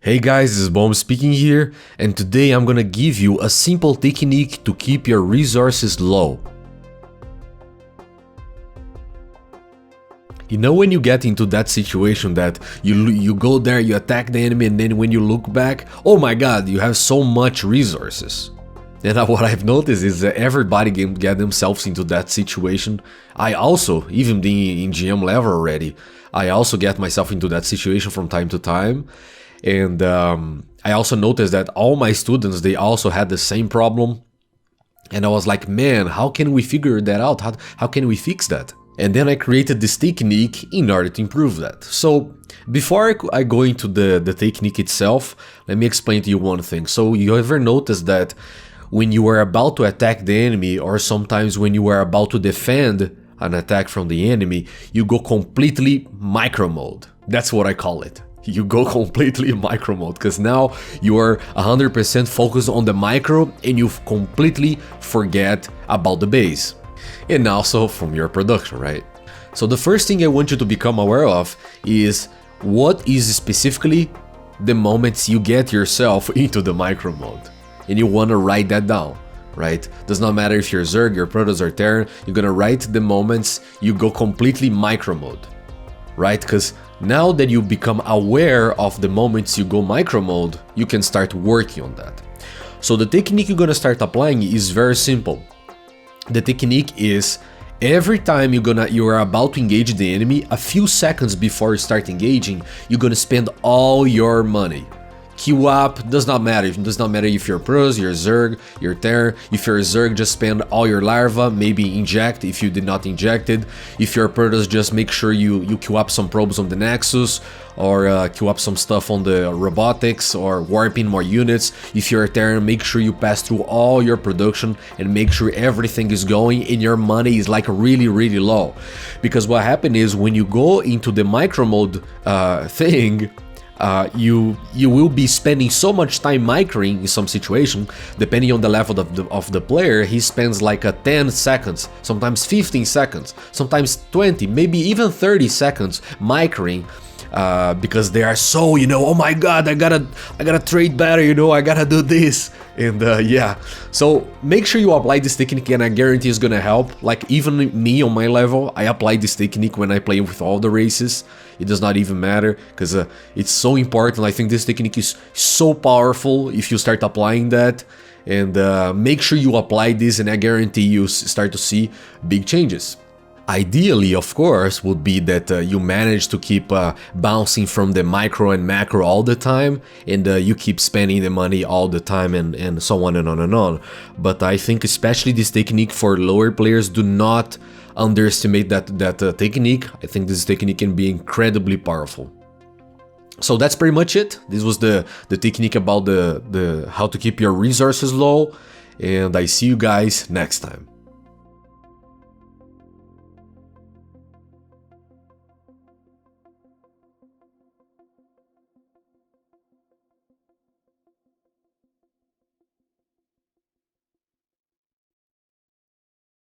Hey guys, this is Bomb speaking here, and today I'm gonna give you a simple technique to keep your resources low. You know when you get into that situation that you go there, you attack the enemy, and then when you look back, oh my god, you have so much resources. And what I've noticed is that everybody can get themselves into that situation. I also, even being in GM level already, I also get myself into that situation from time to time. And I also noticed that all my students, they also had the same problem. And I was like, man, how can we figure that out? How can we fix that? And then I created this technique in order to improve that. So before I go into the technique itself, let me explain to you one thing. So you ever notice that when you are about to attack the enemy, or sometimes when you are about to defend an attack from the enemy, you go completely micro mode. That's what I call it. You go completely micro mode, because now you are 100% focused on the micro and you completely forget about the base. And also from your production, right? So the first thing I want you to become aware of is what is specifically the moments you get yourself into the micro mode. And you want to write that down, right? Does not matter if you're Zerg, your Protoss, or Terran, you're gonna write the moments you go completely micro mode, right? Because now that you become aware of the moments you go micro mode, you can start working on that. So the technique you're gonna start applying is very simple. The technique is every time you are about to engage the enemy, a few seconds before you start engaging, you're gonna spend all your money. Queue up, does not matter. It does not matter if you're pros, you're Zerg, you're Terran. If you're a Zerg, just spend all your larva, maybe inject if you did not inject it. If you're a Protoss, just make sure you queue up some probes on the Nexus, or queue up some stuff on the robotics, or warp in more units. If you're a Terran, make sure you pass through all your production and make sure everything is going and your money is like really low. Because what happened is when you go into the micro mode thing, you will be spending so much time microing in some situation. Depending on the level of the player, he spends like 10 seconds, sometimes 15 seconds, sometimes 20, maybe even 30 seconds microing, because they are so, oh my god, I gotta trade better, I gotta do this. And yeah, so make sure you apply this technique, and I guarantee it's gonna help. Like even me on my level, I apply this technique when I play with all the races. It does not even matter, because it's so important. I think this technique is so powerful if you start applying that. And make sure you apply this, and I guarantee you start to see big changes. Ideally, of course, would be that you manage to keep bouncing from the micro and macro all the time, and you keep spending the money all the time, and so on and on and on. But I think especially this technique for lower players, do not underestimate that technique. I think this technique can be incredibly powerful. So that's pretty much it. This was the technique about the how to keep your resources low, and I see you guys next time.